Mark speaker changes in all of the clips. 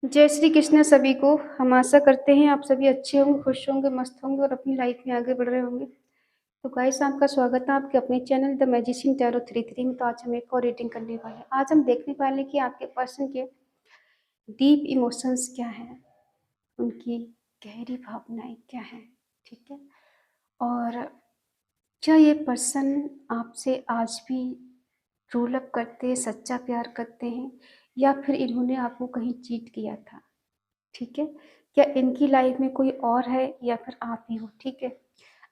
Speaker 1: जय श्री कृष्ण सभी को। हम आशा करते हैं आप सभी अच्छे होंगे, खुश होंगे, मस्त होंगे और अपनी लाइफ में आगे बढ़ रहे होंगे। तो गाइस, आपका स्वागत है आपके अपने चैनल द मैजिशियन टैरो 33 में। तो आज हम एक और रीडिंग करने वाले हैं। आज हम देखने वाले हैं कि आपके पर्सन के डीप इमोशंस क्या हैं, उनकी गहरी भावनाएं क्या हैं। ठीक है। और क्या ये पर्सन आपसे आज भी ट्रू लव करते हैं, सच्चा प्यार करते हैं, या फिर इन्होंने आपको कहीं चीट किया था। ठीक है। क्या इनकी लाइफ में कोई और है या फिर आप ही हो। ठीक है।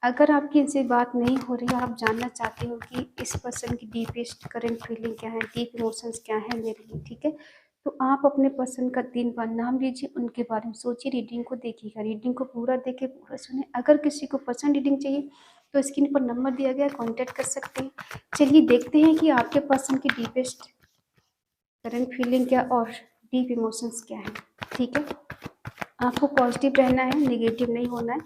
Speaker 1: अगर आपकी इनसे बात नहीं हो रही और आप जानना चाहते हो कि इस पर्सन की डीपेस्ट करंट फीलिंग क्या है, डीप इमोशंस क्या है मेरे लिए, ठीक है, तो आप अपने पर्सन का 3 बार नाम लीजिए, उनके बारे में सोचिए, रीडिंग को देखिएगा, रीडिंग को पूरा देखे, पूरा सुने। अगर किसी को पर्सन रीडिंग चाहिए तो स्क्रीन पर नंबर दिया गया है, कॉन्टैक्ट कर सकते हैं। चलिए देखते हैं कि आपके पर्सन की डीपेस्ट करंट फीलिंग क्या और डीप इमोशंस क्या है। ठीक है। आपको पॉजिटिव रहना है, नेगेटिव नहीं होना है।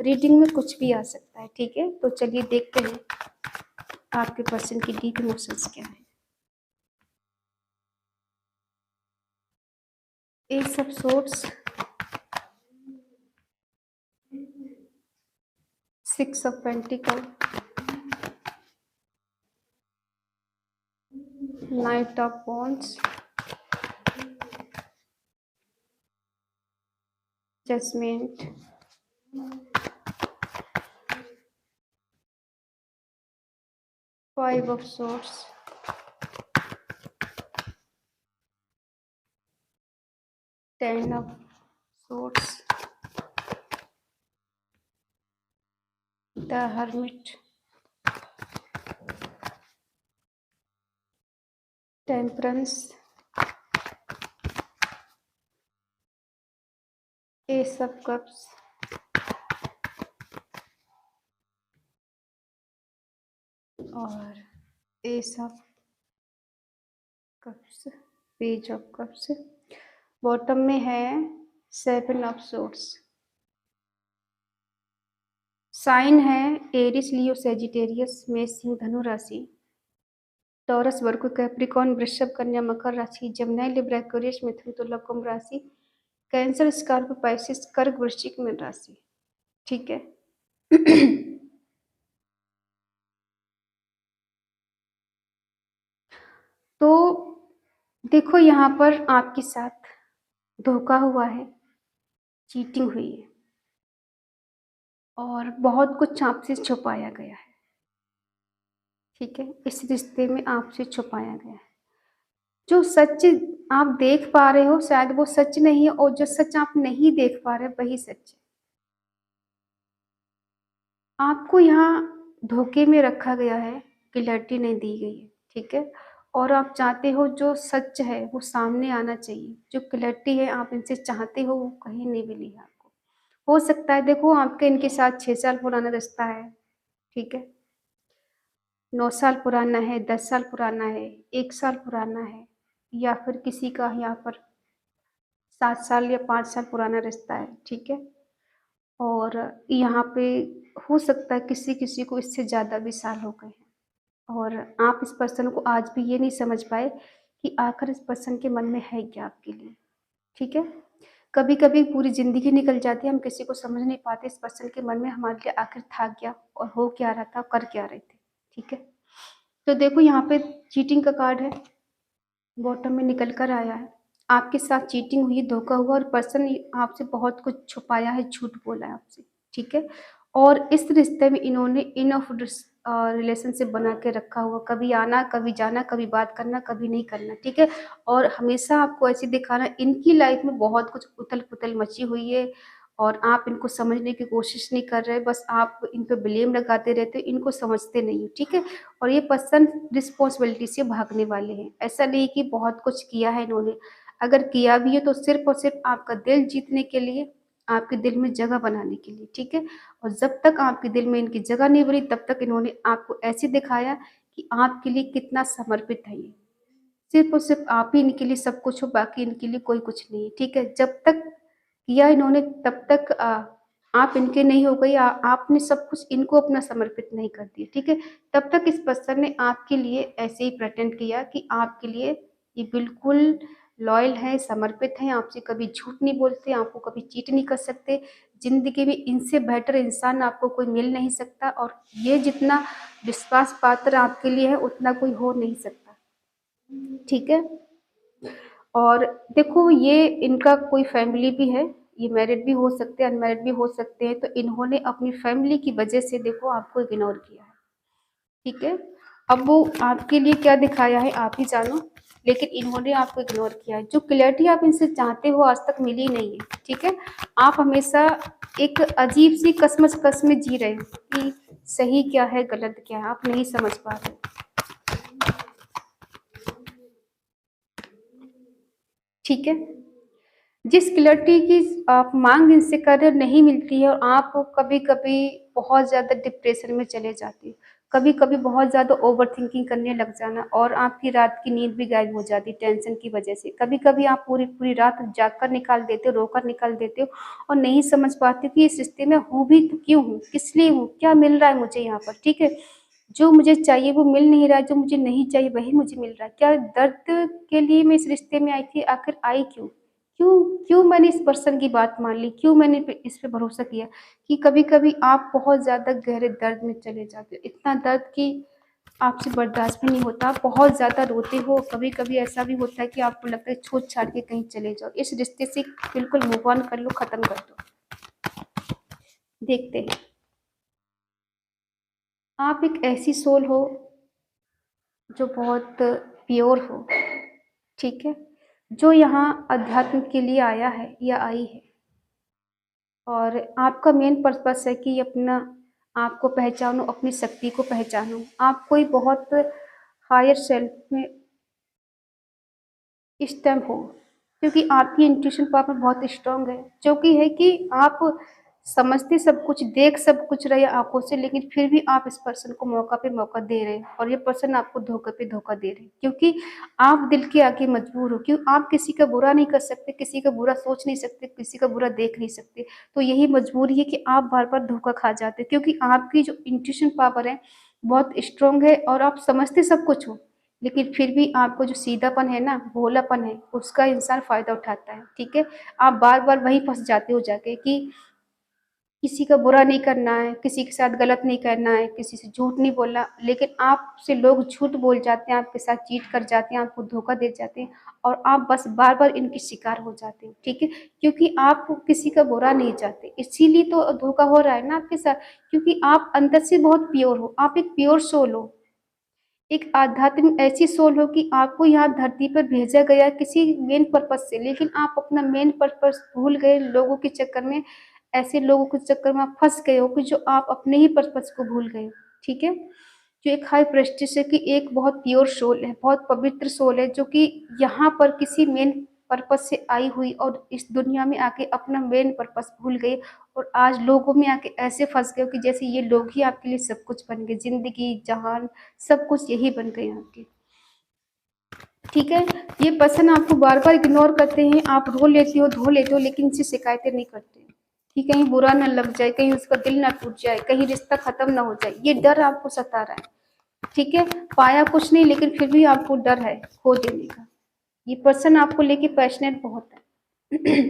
Speaker 1: रीडिंग में कुछ भी आ सकता है। ठीक है। तो चलिए देखते हैं आपके पर्सन की डीप इमोशंस क्या है। Ace of swords, 6 of pentacles, knight of wands, judgement, 5 of swords, 10 of swords, the hermit, temperance, ace of cups, और ace of cups, page of cups. Bottom में है 7 ऑफ सोर्ड्स। साइन है Aries, Leo, Sagittarius, मेष, सिंह, धनु राशि, taurus, वर्गो, Capricorn, वृषभ, कन्या, मकर राशि, जमनाई, लिब्रा, एक्वेरियस, मिथुन, तुला, कुंभ राशि, कैंसर, स्कॉर्पियो, पाइसिस, कर्क, वृश्चिक, मीन राशि। ठीक है। तो देखो, यहाँ पर आपके साथ धोखा हुआ है, चीटिंग हुई है और बहुत कुछ आपसे छुपाया गया है। ठीक है। इस रिश्ते में आपसे छुपाया गया है। जो सच आप देख पा रहे हो शायद वो सच नहीं है, और जो सच आप नहीं देख पा रहे वही सच है। आपको यहाँ धोखे में रखा गया है, क्लैरिटी नहीं दी गई है। ठीक है। और आप चाहते हो जो सच है वो सामने आना चाहिए, जो क्लैरिटी है आप इनसे चाहते हो वो कहीं नहीं मिली है आपको। हो सकता है, देखो, आपके इनके साथ 6 साल पुराना रिश्ता है। ठीक है। 9 साल पुराना है, 10 साल पुराना है, 1 साल पुराना है, या फिर किसी का यहाँ पर 7 साल या 5 साल पुराना रिश्ता है। ठीक है। और यहाँ पे हो सकता है किसी किसी को इससे ज़्यादा भी साल हो गए हैं, और आप इस पर्सन को आज भी ये नहीं समझ पाए कि आखिर इस पर्सन के मन में है क्या आपके लिए। ठीक है। कभी कभी पूरी ज़िंदगी निकल जाती है, हम किसी को समझ नहीं पाते इस पर्सन के मन में हमारे लिए आखिर था क्या और हो क्या रहा था, कर क्या रहे थे। ठीक है। तो देखो, यहाँ पे चीटिंग का कार्ड है, बॉटम में निकल कर आया है। आपके साथ चीटिंग हुई, धोखा हुआ, और पर्सन आपसे बहुत कुछ छुपाया है, झूठ बोला है आपसे। ठीक है। और इस रिश्ते में इन्होंने इनफ रिलेशनशिप बना के रखा हुआ, कभी आना, कभी जाना, कभी बात करना, कभी नहीं करना। ठीक है। और हमेशा आपको ऐसे दिखाना, इनकी लाइफ में बहुत कुछ उथल पुथल मची हुई है, और आप इनको समझने की कोशिश नहीं कर रहे, बस आप इन पे ब्लेम लगाते रहते हो, इनको समझते नहीं हो। ठीक है। और ये पर्सन रिस्पॉन्सिबिलिटी से भागने वाले हैं। ऐसा नहीं कि बहुत कुछ किया है इन्होंने, अगर किया भी है तो सिर्फ और सिर्फ आपका दिल जीतने के लिए, आपके दिल में जगह बनाने के लिए। ठीक है। और जब तक आपके दिल में इनकी जगह नहीं बनी तब तक इन्होंने आपको ऐसे दिखाया कि आपके लिए कितना समर्पित है ये। सिर्फ और सिर्फ आप ही इनके लिए सब कुछ हो, बाकी इनके लिए कोई कुछ नहीं है। ठीक है। जब तक किया इन्होंने तब तक आप इनके नहीं हो गई, आपने सब कुछ इनको अपना समर्पित नहीं कर दिया। ठीक है। तब तक इस पर्सन ने आपके लिए ऐसे ही प्रेटेंड किया कि आपके लिए ये बिल्कुल लॉयल हैं, समर्पित हैं, आपसे कभी झूठ नहीं बोलते, आपको कभी चीट नहीं कर सकते। ज़िंदगी में इनसे बेटर इंसान आपको कोई मिल नहीं सकता और ये जितना विश्वास पात्र आपके लिए है उतना कोई हो नहीं सकता। ठीक है? और देखो ये इनका कोई फैमिली भी है, ये मैरिड भी हो सकते हैं, अनमैरिड भी हो सकते हैं, तो इन्होंने अपनी फैमिली की वजह से देखो आपको इग्नोर किया है। ठीक है? अब वो आपके लिए क्या दिखाया है आप ही जानो, लेकिन इन्होंने आपको इग्नोर किया है। जो क्लैरिटी आप इनसे चाहते हो आज तक मिली नहीं है। ठीक है? आप हमेशा एक अजीब सी कशमकश में जी रहे हो कि सही क्या है, गलत क्या है, आप नहीं समझ पा रहे। ठीक है? जिस क्लैरिटी की आप मांग इनसे कर रहे हो नहीं मिलती है और आप कभी-कभी बहुत ज़्यादा डिप्रेशन में चले जाते हो। कभी-कभी बहुत ज़्यादा ओवरथिंकिंग करने लग जाना और आपकी रात की नींद भी गायब हो जाती है टेंशन की वजह से। कभी-कभी आप पूरी-पूरी रात जाग कर निकाल देते हो, रोकर निकाल देते हो और नहीं समझ पाते हो कि इस रिश्ते में हूँ भी तो क्यों हूँ? किस लिए हूँ? क्या मिल रहा है मुझे यहाँ पर? ठीक है? जो मुझे चाहिए वो मिल नहीं रहा है, जो मुझे नहीं चाहिए वही मुझे मिल रहा है। क्या दर्द के लिए मैं इस रिश्ते में आई थी? आखिर आई क्यों? क्यों मैंने इस पर्सन की बात मान ली? क्यों मैंने इस पे भरोसा किया? कि कभी-कभी आप बहुत ज़्यादा गहरे दर्द में चले जाते हो। इतना दर्द कि आपसे बर्दाश्त भी नहीं होता, आप बहुत ज़्यादा रोते हो। कभी-कभी ऐसा भी होता है कि आपको लगता है छोड़-छाड़ के कहीं चले जाओ। इस रिश्ते से बिल्कुल मूव ऑन कर लो, खत्म कर दो। देखते हैं। आप एक ऐसी सोल हो जो बहुत प्योर हो, ठीक है? जो यहाँ अध्यात्म के लिए आया है या आई है। और आपका मेन पर्पस है कि अपना आप को पहचानो, अपनी शक्ति को पहचानो। आप कोई बहुत हायर सेल्फ में इस टाइम हो, क्योंकि आपकी इंट्यूशन पावर बहुत स्ट्रांग है, जो कि है कि आप समझते सब कुछ, देख सब कुछ रहे आँखों से, लेकिन फिर भी आप इस पर्सन को मौका पे मौका दे रहे हैं और ये पर्सन आपको धोखे पे धोखा दे रहे हैं, क्योंकि आप दिल के आगे मजबूर हो। क्यों? आप किसी का बुरा नहीं कर सकते, किसी का बुरा सोच नहीं सकते, किसी का बुरा देख नहीं सकते, तो यही मजबूरी है कि आप बार-बार धोखा खा जाते हैं, क्योंकि आपकी जो इंट्यूशन पावर है, बहुत स्ट्रांग है और आप समझते सब कुछ हो। लेकिन फिर भी आपको जो सीधापन है ना, भोलापन है, उसका इंसान फ़ायदा उठाता है, ठीक है? आप बार-बार वहीं फँस जाते हो जाके कि किसी का बुरा नहीं करना है, किसी के साथ गलत नहीं करना है, किसी से झूठ नहीं बोलना, लेकिन आपसे लोग झूठ बोल जाते हैं, आपके साथ चीट कर जाते हैं, आपको धोखा दे जाते हैं और आप बस बार-बार इनके शिकार हो जाते हो, ठीक है? क्योंकि आप किसी का बुरा नहीं चाहते, इसीलिए तो धोखा हो रहा है ना आपके साथ, क्योंकि आप अंदर से बहुत प्योर हो, आप एक प्योर सोल हो। एक आध्यात्म ऐसी सोल हो कि आपको यहाँ धरती पर भेजा गया किसी मेन पर्पस से, लेकिन आप अपना मेन पर्पस भूल गए लोगों के चक्कर में। ऐसे लोगों के चक्कर में आप फंस गए हो कि जो आप अपने ही पर्पस को भूल गए हो। ठीक है? जो एक हाई प्रेस्टिज है कि एक बहुत प्योर सोल है, बहुत पवित्र सोल है, जो कि यहाँ पर किसी मेन पर्पस से आई हुई और इस दुनिया में आके अपना मेन पर्पस भूल गई और आज लोगों में आके ऐसे फंस गए हो कि जैसे ये लोग ही आपके लिए सब कुछ बन गए, जिंदगी जहान सब कुछ यही बन गए आपके। ठीक है? ये पर्सन आपको बार-बार इग्नोर करते हैं, आप रो लेते हो, धो लेते हो, लेकिन इनसे शिकायतें नहीं करते कि कहीं बुरा ना लग जाए, कहीं उसका दिल ना टूट जाए, कहीं रिश्ता खत्म ना हो जाए। ये डर आपको सता रहा है। ठीक है? पाया कुछ नहीं, लेकिन फिर भी आपको डर है खो देने का। ये पर्सन आपको लेके पैशनेट बहुत है।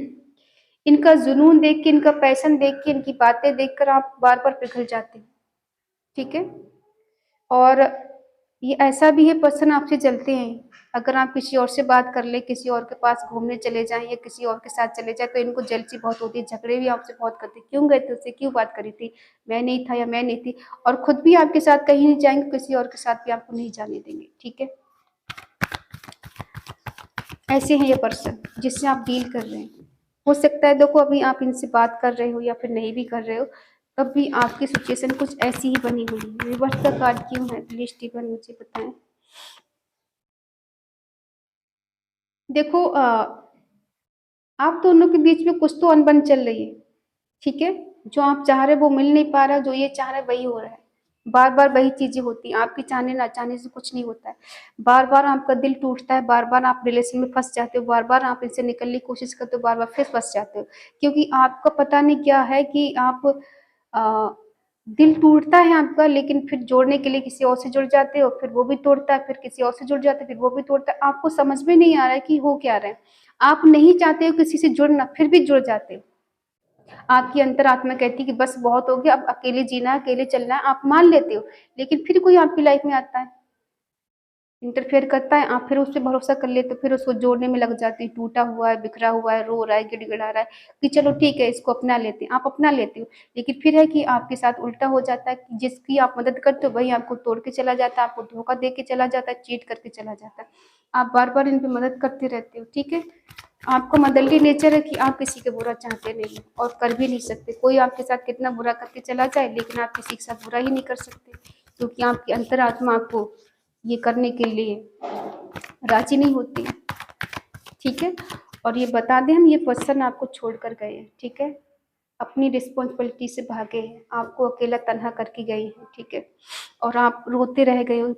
Speaker 1: इनका जुनून देख के, इनका पैशन देख के, इनकी बातें देखकर आप बार-बार पिघल जाते हो। ठीक है? और ये ऐसा भी है पर्सन आपसे जलते हैं। अगर आप किसी और से बात कर लें, किसी और के पास घूमने चले जाएँ या किसी और के साथ चले जाएँ, तो इनको जेलसी बहुत होती है, झगड़े भी आपसे बहुत करते हैं। क्यों गए थे उससे? क्यों बात करी थी? मैं नहीं था या मैं नहीं थी, और खुद भी आपके साथ कहीं नहीं जाएँगे, किसी और के साथ भी आपको नहीं जाने देंगे। ठीक है? ऐसे हैं ये पर्सन जिससे आप डील कर रहे हैं। हो सकता है देखो अभी आप इनसे बात कर रहे हो या फिर नहीं भी कर रहे हो, तब भी आपकी सिचुएशन कुछ ऐसी ही बनी हुई है। रिवर्स का कार्ड क्यों है? प्लीज़ स्टीफन मुझे बताएँ। देखो आप दोनों के बीच में कुछ तो अनबन चल रही है, ठीक है? जो आप चाह रहे हो वो मिल नहीं पा रहा, जो ये चाह रहे हैं वही हो रहा है। बार-बार वही चीज़ें होती हैं, आपके चाहने ना चाहने से कुछ नहीं होता है। बार-बार आपका दिल टूटता है, बार-बार आप रिलेशन में फँस जाते हो, बार-बार आप इससे निकलने की कोशिश करते हो, बार-बार फिर फँस जाते हो। क्योंकि आपका पता नहीं क्या है कि आप अ दिल टूटता है आपका, लेकिन फिर जोड़ने के लिए किसी और से जुड़ जाते हो, फिर वो भी तोड़ता है, फिर किसी और से जुड़ जाते हो, फिर वो भी तोड़ता है। आपको समझ में नहीं आ रहा है कि हो क्या रहा है। आप नहीं चाहते हो किसी से जुड़ना, फिर भी जुड़ जाते हो। आपकी अंतरात्मा कहती है कि बस बहुत हो गया, अब अकेले जीना है, अकेले चलना है, आप मान लेते हो। लेकिन फिर कोई आपकी लाइफ में आता है, इंटरफेयर करता है, आप फिर उस पे भरोसा कर लेते हो, फिर उसको जोड़ने में लग जाते हैं। टूटा हुआ है, बिखरा हुआ है, रो रहा है, गिड़गिड़ा रहा है कि चलो ठीक है, इसको अपना लेते हैं, आप अपना लेते हो। लेकिन फिर है कि आपके साथ उल्टा हो जाता है कि जिसकी आप मदद करते हो वही आपको तोड़ के चला जाता है, आपको धोखा दे के चला जाता है, चीट करके चला जाता है। आप बार बार इन पे मदद करते रहते हो, ठीक है। आपका मदरली नेचर है कि आप किसी का बुरा चाहते नहीं हो और कर भी नहीं सकते। कोई आपके साथ कितना बुरा करके चला जाए, लेकिन आप किसी के साथ बुरा ही नहीं कर सकते, क्योंकि आपकी अंतरात्मा आपको ये करने के लिए राजी नहीं होती, ठीक है। और ये बता दें हम, ये पर्सन आपको छोड़कर गए हैं, ठीक है। अपनी रिस्पॉन्सिबिलिटी से भागे हैं, आपको अकेला तन्हा करके गए हैं, ठीक है। और आप रोते रह गए हो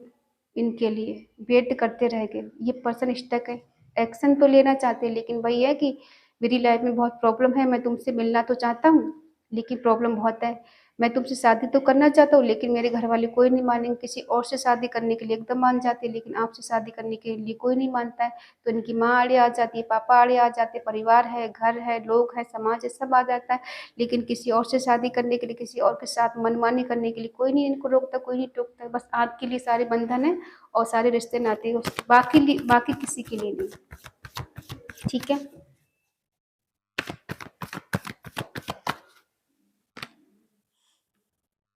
Speaker 1: इनके लिए, वेट करते रह गए। ये पर्सन स्टक है, एक्शन तो लेना चाहते हैं, लेकिन वही है कि मेरी लाइफ में बहुत प्रॉब्लम है, मैं तुमसे मिलना तो चाहता हूँ, लेकिन प्रॉब्लम बहुत है। मैं तुमसे शादी तो करना चाहता हूँ, लेकिन मेरे घर वाले कोई नहीं मानेंगे। किसी और से शादी करने के लिए एकदम मान जाते हैं, लेकिन आपसे शादी करने के लिए कोई नहीं मानता है। तो इनकी माँ आड़े आ जाती है, पापा आड़े आ जाते हैं, परिवार है, घर है, लोग हैं, समाज है, सब आ जाता है। लेकिन किसी और से शादी करने के लिए, किसी और के साथ मनमानी करने के लिए कोई नहीं इनको रोकता, कोई नहीं टोकता। बस आपके लिए सारे बंधन है और सारे रिश्ते नाते, बाकी किसी के लिए नहीं, ठीक है।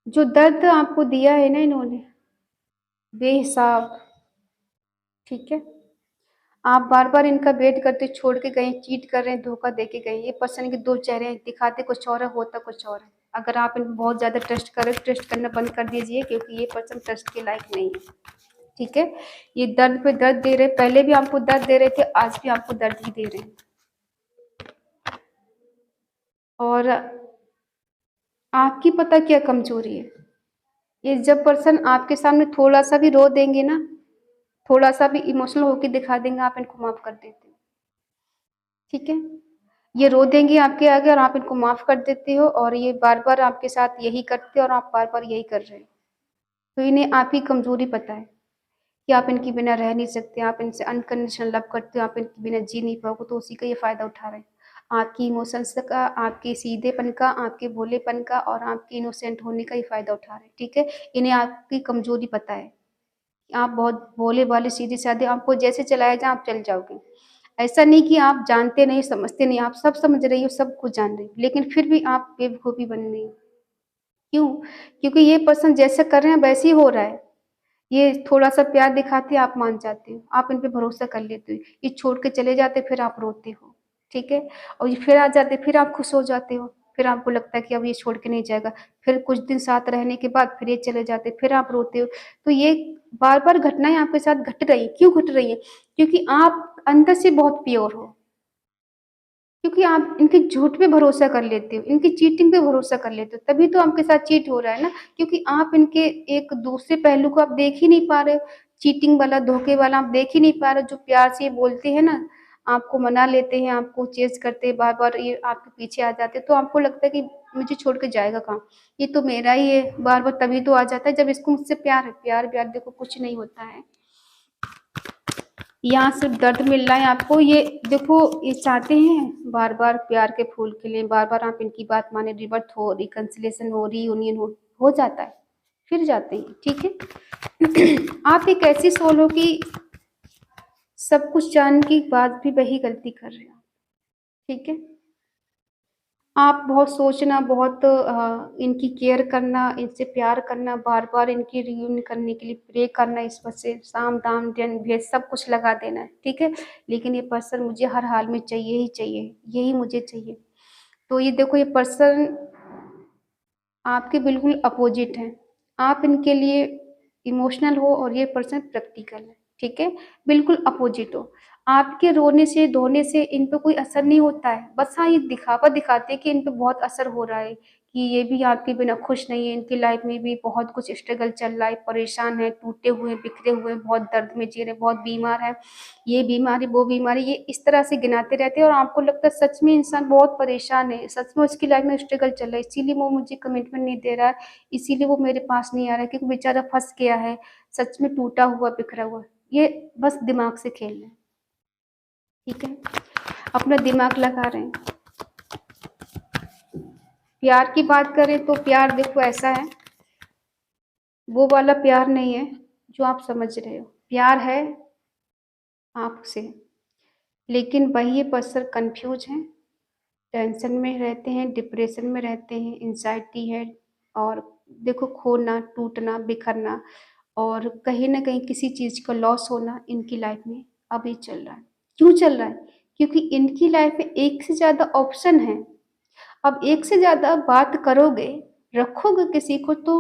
Speaker 1: जो दर्द आपको दिया है ना इन्होंने, बेहिसाब, ठीक है। आप बार बार इनका वेट करते, छोड़ के गए, चीट कर रहे हैं, धोखा दे के गए। ये पर्सन के दो चेहरे हैं, दिखाते कुछ और है, होता कुछ और है। अगर आप इन पर बहुत ज्यादा ट्रस्ट करें, ट्रस्ट करना बंद कर दीजिए, क्योंकि ये पर्सन ट्रस्ट के लायक नहीं है, ठीक है। ये दर्द पे दर्द दे रहे, पहले भी आपको दर्द दे रहे थे, आज भी आपको दर्द ही दे रहे हैं। और आपकी पता क्या कमजोरी है, ये जब पर्सन आपके सामने थोड़ा सा भी रो देंगे ना, थोड़ा सा भी इमोशनल होकर दिखा देंगे, आप इनको माफ कर देते हो, ठीक है। ये रो देंगे आपके आगे और आप इनको माफ कर देते हो, और ये बार बार आपके साथ यही करते हो और आप बार बार यही कर रहे हो। तो इन्हें आपकी कमजोरी पता है कि आप इनके बिना रह नहीं सकते, आप इनसे अनकंडीशनल लव करते हो, आप इनके बिना जी नहीं पाओगे, तो उसी का ये फायदा उठा रहे हैं। आपकी इमोशंस का, आपके सीधेपन का, आपके भोलेपन का और आपके इनोसेंट होने का ये फायदा उठा रहे हैं, ठीक है। इन्हें आपकी कमजोरी पता है कि आप बहुत भोले भाले सीधे साधे, आपको जैसे चलाया जाए आप चल जाओगे। ऐसा नहीं कि आप जानते नहीं, समझते नहीं, आप सब समझ रही हो, सब कुछ जान रही हो, लेकिन फिर भी आप बेवकूफ़ी बन रही हो। क्यों? क्योंकि ये पर्सन जैसे कर रहे हैं वैसे ही हो रहा है। ये थोड़ा-सा प्यार दिखाते हैं, आप मान जाते हो, आप इन पे भरोसा कर लेते हो। ये छोड़ के चले जाते, फिर आप रोते हो, ठीक है? और ये फिर आ जाते, फिर आप खुश हो जाते हो, फिर आपको लगता है कि अब ये छोड़ के नहीं जाएगा। फिर कुछ दिन साथ रहने के बाद फिर ये चले जाते, फिर आप रोते हो। तो ये बार-बार घटनाएँ आपके साथ घट रही हैं, क्यों घट रही हैं? क्योंकि आप अंदर से बहुत प्योर हो। क्योंकि आप इनके झूठ पे भरोसा कर लेते हो, इनकी चीटिंग पे भरोसा कर लेते हो, तभी तो आपके साथ चीट हो रहा है ना, क्योंकि आप इनके एक दूसरे पहलू को आप देख ही नहीं पा रहे हो। चीटिंग वाला, धोखे वाला आप देख ही नहीं पा रहे हो। जो प्यार से ये बोलते हैं ना, आपको मना लेते हैं, आपको चेज़ करते हैं, बार-बार ये आपके पीछे आ जाते हैं, तो आपको लगता है कि मुझे छोड़ के जाएगा कहाँ? ये तो मेरा ही है, बार-बार तभी तो आ जाता है जब इसको मुझसे प्यार है। प्यार-व्यार देखो कुछ नहीं होता है। यहाँ सिर्फ दर्द मिल रहा है आपको। ये देखो, ये चाहते हैं बार बार प्यार के फूल खिले, बार बार आप इनकी बात माने, रिवर्ट हो, रिकन्सिलेशन हो, रीयूनियन हो जाता है, फिर जाते हैं, ठीक है। आप एक ऐसी सोल हो कि सब कुछ जानने के बाद भी वही गलती कर रहे हो, ठीक है। आप बहुत सोचना, बहुत इनकी केयर करना, इनसे प्यार करना, बार-बार इनकी रियूनियन करने के लिए प्रे करना, ईश्वर से साम, दाम, दंड, भेद सब कुछ लगा देना है, ठीक है? लेकिन ये पर्सन मुझे हर हाल में चाहिए ही चाहिए, यही मुझे चाहिए। तो ये देखो, ये पर्सन आपके बिल्कुल अपोज़िट हैं। आप इनके लिए इमोशनल हो और ये पर्सन प्रैक्टिकल है, ठीक है? बिल्कुल अपोज़िट हो। आपके रोने से, धोने से इन पे कोई असर नहीं होता है। बस हाँ, ये दिखावा दिखाते हैं कि इन पे बहुत असर हो रहा है, कि ये भी आपके बिना खुश नहीं है, इनकी लाइफ में भी बहुत कुछ स्ट्रगल चल रहा है, परेशान है, टूटे हुए, बिखरे हुए, बहुत दर्द में जी रहे, बहुत बीमार है, ये बीमारी, वो बीमारी, ये इस तरह से गिनाते रहते हैं और आपको लगता है सच में इंसान बहुत परेशान है, सच में उसकी लाइफ में स्ट्रगल चल रहा है, इसीलिए वो मुझे कमिटमेंट नहीं दे रहा है, इसीलिए वो मेरे पास नहीं आ रहा है क्योंकि बेचारा फँस गया है, सच में टूटा हुआ, बिखरा हुआ। ये बस दिमाग से खेल रहे हैं, ठीक है? अपना दिमाग लगा रहे हैं। प्यार की बात करें तो प्यार देखो ऐसा है, वो वाला प्यार नहीं है जो आप समझ रहे हो। प्यार है आपसे, लेकिन वही पर्सन कन्फ्यूज हैं, टेंशन में रहते हैं, डिप्रेशन में रहते हैं, एंग्ज़ायटी है और देखो खोना, टूटना, बिखरना और कहीं न कहीं किसी चीज़ का लॉस होना इनकी लाइफ में अभी चल रहा है। क्यों चल रहा है? क्योंकि इनकी लाइफ में एक से ज़्यादा ऑप्शन हैं। अब एक से ज़्यादा बात करोगे, रखोगे किसी को तो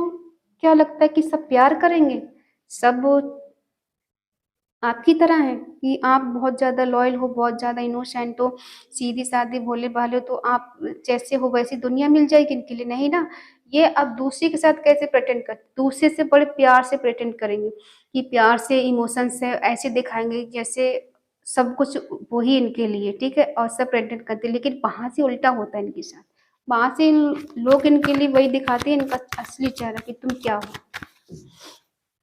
Speaker 1: क्या लगता है कि सब प्यार करेंगे? सब आपकी तरह हैं कि आप बहुत ज़्यादा लॉयल हो, बहुत ज़्यादा इनोसेंट हो, सीधी-सादी, भोले-भाले हो तो आप जैसे हो वैसी दुनिया मिल जाएगी इनके लिए, नहीं ना। ये अब दूसरे के साथ कैसे प्रिटेंड कर दूसरे से बड़े प्यार से प्रिटेंड करेंगे कि प्यार से, इमोशंस से ऐसे दिखाएँगे जैसे सब कुछ वही इनके लिए, ठीक है? और सब प्रिटेंड करते हैं, लेकिन वहाँ से उल्टा होता है इनके साथ। वहाँ से इन लोग इनके लिए वही दिखाते हैं इनका असली चेहरा कि तुम क्या हो,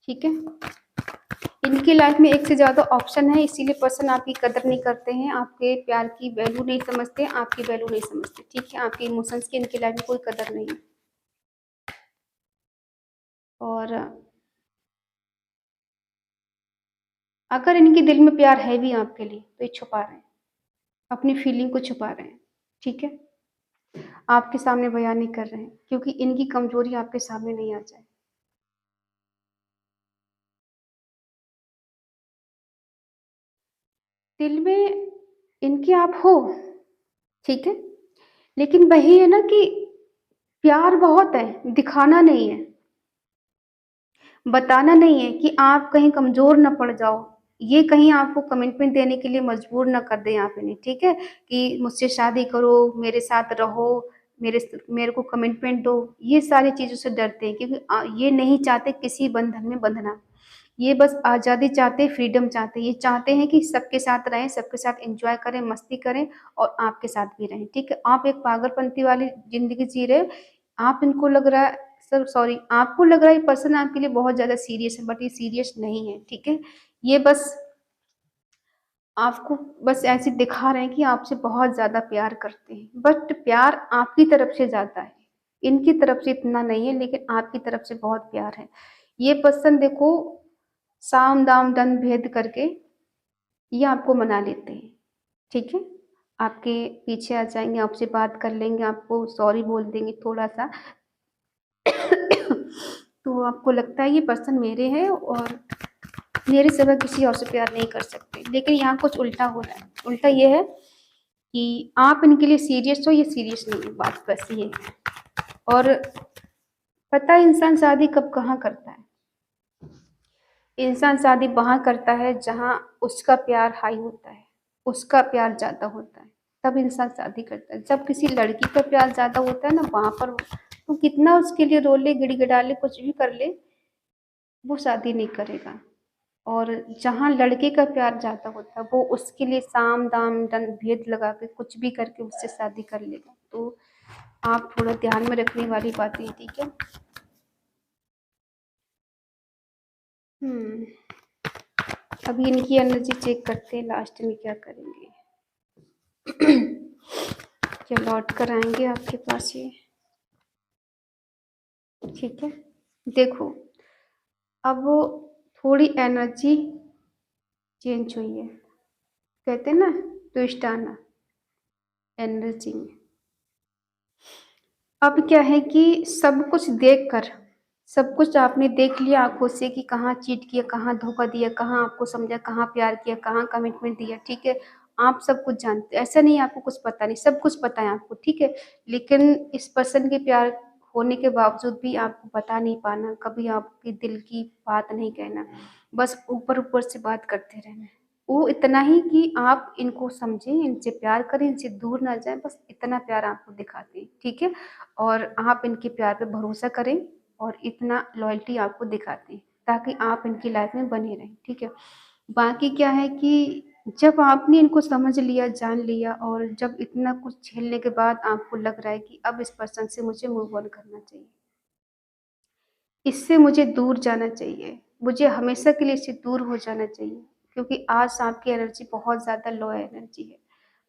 Speaker 1: ठीक है? इनकी लाइफ में एक से ज़्यादा ऑप्शन है, इसीलिए पर्सन आपकी कदर नहीं करते हैं, आपके प्यार की वैल्यू नहीं समझते, आपकी वैल्यू नहीं समझते, ठीक है? आपके इमोशंस की इनकी लाइफ में कोई कदर नहीं है। और अगर इनके दिल में प्यार है भी आपके लिए, तो ये छुपा रहे हैं, अपनी फीलिंग को छुपा रहे हैं, ठीक है? आपके सामने बयान नहीं कर रहे हैं, क्योंकि इनकी कमज़ोरी आपके सामने नहीं आ जाए। दिल में इनके आप हो, ठीक है? लेकिन वही है ना कि प्यार बहुत है, दिखाना नहीं है। बताना नहीं है कि आप कहीं कमज़ोर ना पड़ जाओ। ये कहीं आपको कमिटमेंट देने के लिए मजबूर ना कर दें यहाँ पे नहीं, ठीक है? कि मुझसे शादी करो, मेरे साथ रहो, मेरे को कमिटमेंट दो। ये सारी चीज़ों से डरते हैं क्योंकि ये नहीं चाहते किसी बंधन में बंधना। ये बस आज़ादी चाहते हैं, फ्रीडम चाहते हैं। ये चाहते हैं कि सबके साथ रहें, सबके साथ एन्जॉय करें, मस्ती करें और आपके साथ भी रहें, ठीक है? आप एक पागलपंती वाली ज़िंदगी जी रहे हो। आप इनको लग रहा है सर सॉरी आपको लग रहा है ये पर्सन आपके लिए बहुत ज़्यादा सीरियस है, बट ये सीरियस नहीं है, ठीक है? ये बस आपको बस ऐसे दिखा रहे हैं कि आपसे बहुत ज़्यादा प्यार करते हैं, बट प्यार आपकी तरफ से ज़्यादा है। इनकी तरफ से इतना नहीं है, लेकिन आपकी तरफ से बहुत प्यार है। ये पर्सन देखो साम, दाम, दंड भेद करके ये आपको मना लेते हैं, ठीक है? आपके पीछे आ जाएँगे, आपसे बात कर लेंगे, आपको सॉरी बोल देंगे थोड़ा-सा तो आपको लगता है ये पर्सन मेरे है और मेरे सिवा किसी और से प्यार नहीं कर सकते। लेकिन यहाँ कुछ उल्टा हो रहा है। उल्टा ये है कि आप इनके लिए सीरियस हो, ये सीरियस नहीं है, बात बस ये है। और पता है इंसान शादी कब कहाँ करता है? इंसान शादी वहाँ करता है जहाँ उसका प्यार हाई होता है, उसका प्यार ज़्यादा होता है, तब इंसान शादी करता है। जब किसी लड़की का प्यार ज़्यादा होता है ना वहाँ पर वो कितना उसके लिए रोले, गिड़गिड़ा ले, कुछ भी कर ले, वो शादी नहीं करेगा। और जहाँ लड़के का प्यार ज़्यादा होता है, वो उसके लिए साम, दाम, दंड भेद लगा के कुछ भी करके उससे शादी कर लेगा। तो आप थोड़ा ध्यान में रखने वाली बातें हैं, ठीक है? हुँ। अभी इनकी एनर्जी चेक करते हैं लास्ट में क्या करेंगे। क्या लौट कर आएँगे आपके पास ये, ठीक है? देखो, अब वो थोड़ी एनर्जी चेंज हुई है। कहते हैं ना ट्विस्ट आना एनर्जी में। अब क्या है कि सब कुछ देखकर, सब कुछ आपने देख लिया आँखों से कि कहाँ चीट किया, कहाँ धोखा दिया, कहाँ आपको समझा, कहाँ प्यार किया, कहाँ कमिटमेंट दिया, ठीक है? आप सब कुछ जानते हैं, ऐसा नहीं है आपको कुछ पता नहीं, सब कुछ पता है आपको, ठीक है? लेकिन इस पर्सन के प्यार होने के बावजूद भी आपको बता नहीं पाना, कभी आपके दिल की बात नहीं कहना, बस ऊपर-ऊपर से बात करते रहना। वो इतना ही कि आप इनको समझें, इनसे प्यार करें, इनसे दूर ना जाएँ, बस इतना प्यार आपको दिखाते हैं, ठीक है? और आप इनके प्यार पे भरोसा करें और इतना लॉयल्टी आपको दिखाते हैं ताकि आप इनकी लाइफ में बने रहें, ठीक है? बाकी क्या है कि जब आपने इनको समझ लिया, जान लिया और जब इतना कुछ झेलने के बाद आपको लग रहा है कि अब इस पर्सन से मुझे मूव ऑन करना चाहिए, इससे मुझे दूर जाना चाहिए, मुझे हमेशा के लिए इससे दूर हो जाना चाहिए, क्योंकि आज आपकी एनर्जी बहुत ज़्यादा लो एनर्जी है।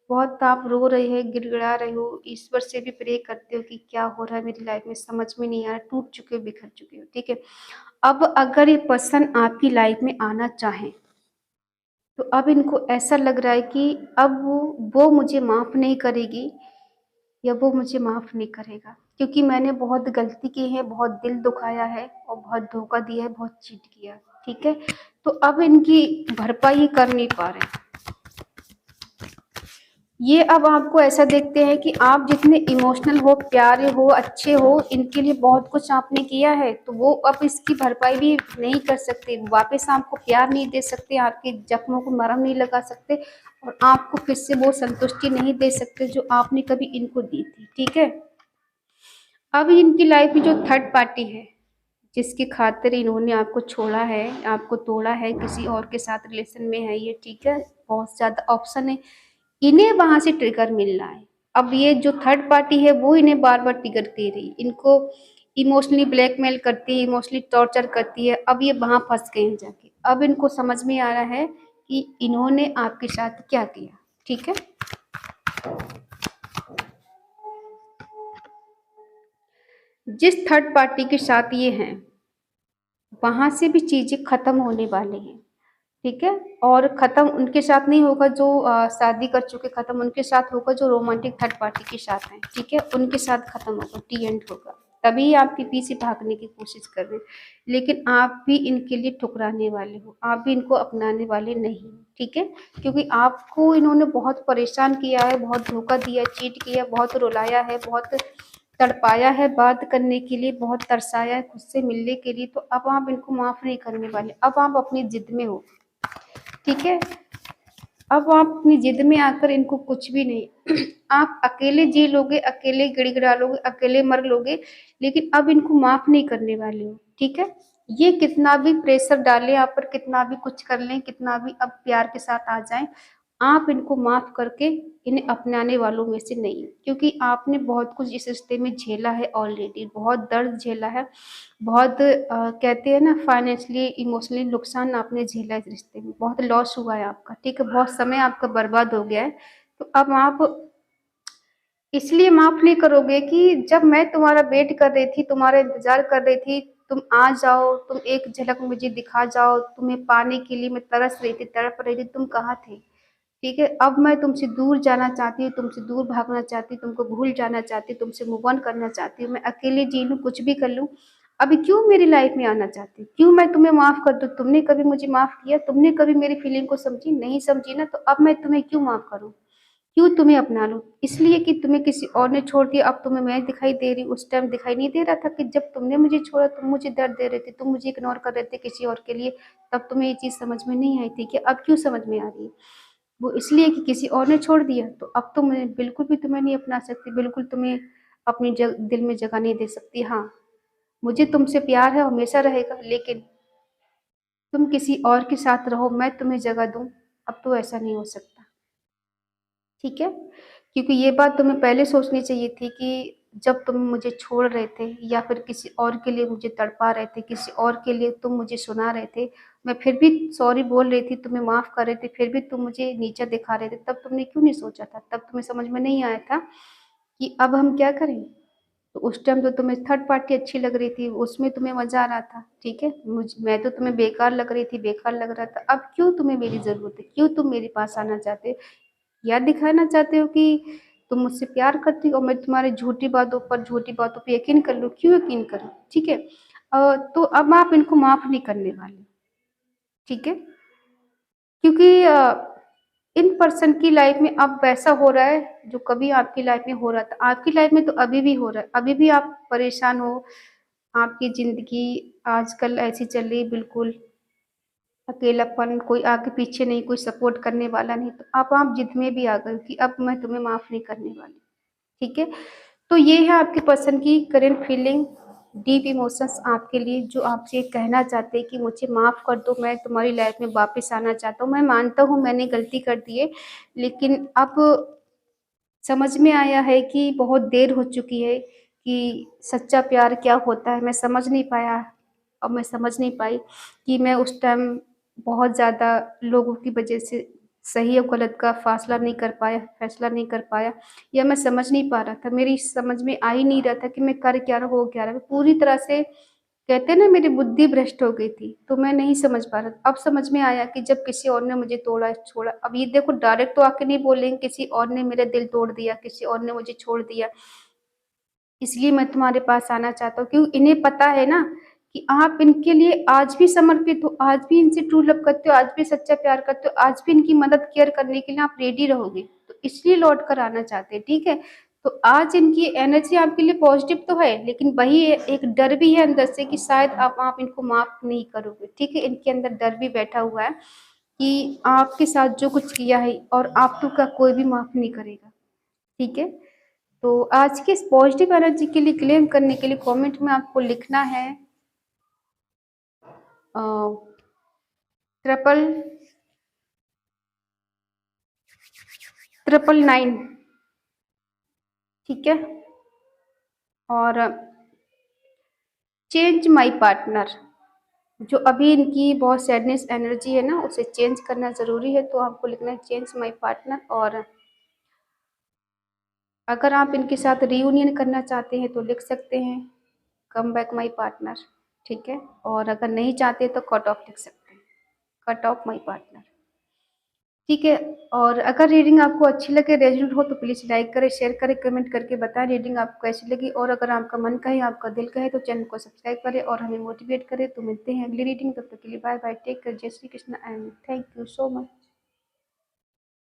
Speaker 1: बहुत आप रो रहे हैं, गिड़गिड़ा रहे हो, ईश्वर से भी प्रे करते हो कि क्या हो रहा है मेरी लाइफ में, समझ में नहीं आ रहा, टूट चुके हो, बिखर चुके हो, ठीक है? अब अगर ये पर्सन आपकी लाइफ में आना चाहे, तो अब इनको ऐसा लग रहा है कि अब वो मुझे माफ़ नहीं करेगी या वो मुझे माफ़ नहीं करेगा, क्योंकि मैंने बहुत गलती की है, बहुत दिल दुखाया है और बहुत धोखा दिया है, बहुत चीट किया, ठीक है? तो अब इनकी भरपाई कर नहीं पा रहे। ये अब आपको ऐसा देखते हैं कि आप जितने इमोशनल हो, प्यारे हो, अच्छे हो, इनके लिए बहुत कुछ आपने किया है, तो वो अब इसकी भरपाई भी नहीं कर सकते, वापस आपको प्यार नहीं दे सकते, आपके जख्मों को मरहम नहीं लगा सकते और आपको फिर से वो संतुष्टि नहीं दे सकते जो आपने कभी इनको दी थी, ठीक है? अब इनकी लाइफ में जो थर्ड पार्टी है, जिसकी खातिर इन्होंने आपको छोड़ा है, आपको तोड़ा है, किसी और के साथ रिलेशन में है ये, ठीक है? बहुत ज़्यादा ऑप्शन है, इन्हें वहाँ से ट्रिगर मिल रहा है। अब ये जो थर्ड पार्टी है वो इन्हें बार-बार ट्रिगर दे रही है, इनको इमोशनली ब्लैकमेल करती है, इमोशनली टॉर्चर करती है, अब ये वहाँ फँस गए हैं जाके। अब इनको समझ में आ रहा है कि इन्होंने आपके साथ क्या किया, ठीक है? जिस थर्ड पार्टी के साथ ये हैं, वहाँ से भी चीज़ें ख़त्म होने वाली हैं, ठीक है? और ख़त्म उनके साथ नहीं होगा जो शादी कर चुके, ख़त्म उनके साथ होगा जो रोमांटिक थर्ड पार्टी के साथ हैं, ठीक है? उनके साथ ख़त्म होगा, टी एंड होगा। तभी आपके पीछे भागने की कोशिश कर रहे हैं, लेकिन आप भी इनके लिए ठुकराने वाले हो, आप भी इनको अपनाने वाले नहीं हो, ठीक है? क्योंकि आपको इन्होंने बहुत परेशान किया है, बहुत धोखा दिया, चीट किया, बहुत रुलाया है, बहुत तड़पाया है बात करने के लिए, बहुत तरसाया है खुद से मिलने के लिए, तो अब आप इनको माफ़ नहीं करने वाले, अब आप अपनी ज़िद में हो, ठीक है? अब आप अपनी ज़िद में आकर इनको कुछ भी नहीं आप अकेले जी लोगे, अकेले गिड़गिड़ा लोगे, अकेले मर लोगे, लेकिन अब इनको माफ़ नहीं करने वाले हो, ठीक है? ये कितना भी प्रेशर डालें आप पर, कितना भी कुछ कर लें, कितना भी अब प्यार के साथ आ जाएँ, आप इनको माफ़ करके इन्हें अपनाने वालों में से नहीं हो, क्योंकि आपने बहुत कुछ इस रिश्ते में झेला है ऑलरेडी, बहुत दर्द झेला है, बहुत कहते हैं ना फाइनेंशियली, इमोशनली नुकसान आपने झेला है इस रिश्ते में, बहुत लॉस हुआ है आपका, ठीक है? बहुत समय आपका बर्बाद हो गया है, तो अब आप इसलिए माफ़ नहीं करोगे कि जब मैं तुम्हारा वेट कर रही थी, तुम्हारा इंतज़ार कर रही थी, तुम आ जाओ, तुम एक झलक मुझे दिखा जाओ, तुम्हें पाने के लिए मैं तरस रही थी, तड़प रही थी, तुम कहाँ थे? ठीक है? अब मैं तुमसे दूर जाना चाहती हूँ, तुमसे दूर भागना चाहती हूँ, तुमको भूल जाना चाहती हूँ, तुमसे मूव ऑन करना चाहती हूँ, मैं अकेले जी लूँ, कुछ भी कर लूँ। अभी क्यों मेरी लाइफ़ में आना चाहती हो? क्यों मैं तुम्हें माफ़ कर दूँ? तुमने कभी मुझे माफ़ किया? तुमने कभी मेरी फीलिंग को समझी? नहीं समझी ना, तो अब मैं तुम्हें क्यों माफ़ करूँ? क्यों तुम्हें अपना लूँ? इसलिए कि तुम्हें किसी और ने छोड़ दिया, अब तुम्हें मैं दिखाई दे रही हूँ, उस टाइम दिखाई नहीं दे रहा था कि जब तुमने मुझे छोड़ा, तुम मुझे दर्द दे रहे थे, तुम मुझे इग्नोर कर रहे थे किसी और के लिए, तब तुम्हें ये चीज़ समझ में नहीं आई थी कि अब क्यों समझ में आ रही है? वो इसलिए कि किसी और ने छोड़ दिया, तो अब तो मैं बिल्कुल भी तुम्हें नहीं अपना सकती, बिल्कुल तुम्हें अपनी दिल में जगह नहीं दे सकती। हाँ, मुझे तुमसे प्यार है, हमेशा रहेगा, लेकिन तुम किसी और के साथ रहो, मैं तुम्हें जगह दूँ, अब तो ऐसा नहीं हो सकता। ठीक है? क्योंकि ये बात तुम्हें पहले सोचनी चाहिए थी कि जब तुम मुझे छोड़ रहे थे या फिर किसी और के लिए मुझे तड़पा रहे थे, किसी और के लिए तुम मुझे सुना रहे थे, मैं फिर भी सॉरी बोल रही थी, तुम्हें माफ़ कर रही थी, फिर भी तुम मुझे नीचा दिखा रहे थे, तब तुमने क्यों नहीं सोचा था? तब तुम्हें समझ में नहीं आया था कि अब हम क्या करें? तो उस टाइम तो तुम्हें थर्ड पार्टी अच्छी लग रही थी, उसमें तुम्हें मज़ा आ रहा था, ठीक है? मैं तो तुम्हें बेकार लग रही थी, बेकार लग रहा था, अब क्यों तुम्हें मेरी ज़रूरत है? क्यों तुम मेरे पास आना चाहते हो? या दिखाना चाहते हो कि तुम मुझसे प्यार करती हो और मैं तुम्हारी झूठी बातों पे यकीन कर लूँ, क्यों यकीन करूँ? ठीक है? तो अब आप इनको माफ़ नहीं करने वाले, ठीक है? क्योंकि इन पर्सन की लाइफ में अब वैसा हो रहा है जो कभी आपकी लाइफ में हो रहा था। आपकी लाइफ में तो अभी भी हो रहा है, अभी भी आप परेशान हो, आपकी ज़िंदगी आजकल ऐसी चल रही है बिल्कुल अकेलापन, कोई आगे पीछे नहीं, कोई सपोर्ट करने वाला नहीं, तो अब आप ज़िद में भी आ गए हो कि अब मैं तुम्हें माफ़ नहीं करने वाली, ठीक है? तो ये है आपके पर्सन की करेंट फीलिंग, डीप इमोशंस आपके लिए, जो आपसे कहना चाहते हैं कि मुझे माफ़ कर दो, मैं तुम्हारी लाइफ में वापस आना चाहता हूँ। मैं मानता हूँ मैंने गलती कर दी है, लेकिन अब समझ में आया है कि बहुत देर हो चुकी है कि सच्चा प्यार क्या होता है। मैं समझ नहीं पाया, अब मैं समझ नहीं पाई कि मैं उस टाइम बहुत ज़्यादा लोगों की वजह से सही और गलत का फैसला नहीं कर पाया, या मैं समझ नहीं पा रहा था। मेरी समझ में आ ही नहीं रहा था कि मैं कर क्या रहा हूँ, हो क्या रहा है। मैं पूरी तरह से, कहते हैं ना, मेरी बुद्धि भ्रष्ट हो गई थी, तो मैं नहीं समझ पा रहा था। अब समझ में आया कि जब किसी और ने मुझे तोड़ा, छोड़ा, अब ये देखो डायरेक्ट तो आके नहीं बोलेंगे किसी और ने मेरा दिल तोड़ दिया, किसी और ने मुझे छोड़ दिया, इसलिए मैं तुम्हारे पास आना चाहता हूँ। क्योंकि इन्हें पता है ना कि आप इनके लिए आज भी समर्पित हो, आज भी इनसे ट्रू लव करते हो, आज भी सच्चा प्यार करते हो, आज भी इनकी मदद केयर करने के लिए आप रेडी रहोगे, तो इसलिए लौट कर आना चाहते हैं, ठीक है। तो आज इनकी एनर्जी आपके लिए पॉजिटिव तो है, लेकिन वही एक डर भी है अंदर से कि शायद आप इनको माफ नहीं करोगे, ठीक है। इनके अंदर डर भी बैठा हुआ है कि आपके साथ जो कुछ किया है और आपका कोई भी माफ नहीं करेगा, ठीक है। तो आज के इस पॉजिटिव एनर्जी के लिए क्लेम करने के लिए कमेंट में आपको लिखना है ट्रिपल 999, ठीक है। और चेंज माय पार्टनर, जो अभी इनकी बहुत सैडनेस एनर्जी है ना, उसे चेंज करना ज़रूरी है, तो आपको लिखना है चेंज माय पार्टनर। और अगर आप इनके साथ रियूनियन करना चाहते हैं तो लिख सकते हैं कम बैक माई पार्टनर, ठीक है। और अगर नहीं चाहते तो कट ऑफ लिख सकते हैं, कट ऑफ माई पार्टनर, ठीक है। और अगर रीडिंग आपको अच्छी लगे, रेजोनेट हो, तो प्लीज़ लाइक करें, शेयर करें, कमेंट करके बताएं रीडिंग आपको कैसी लगी। और अगर आपका मन कहे, आपका दिल कहे, तो चैनल को सब्सक्राइब करें और हमें मोटिवेट करें। तो मिलते हैं अगली रीडिंग, तब तक के लिए बाय बाय, टेक केयर, जय Shri Krishna and thank you so much.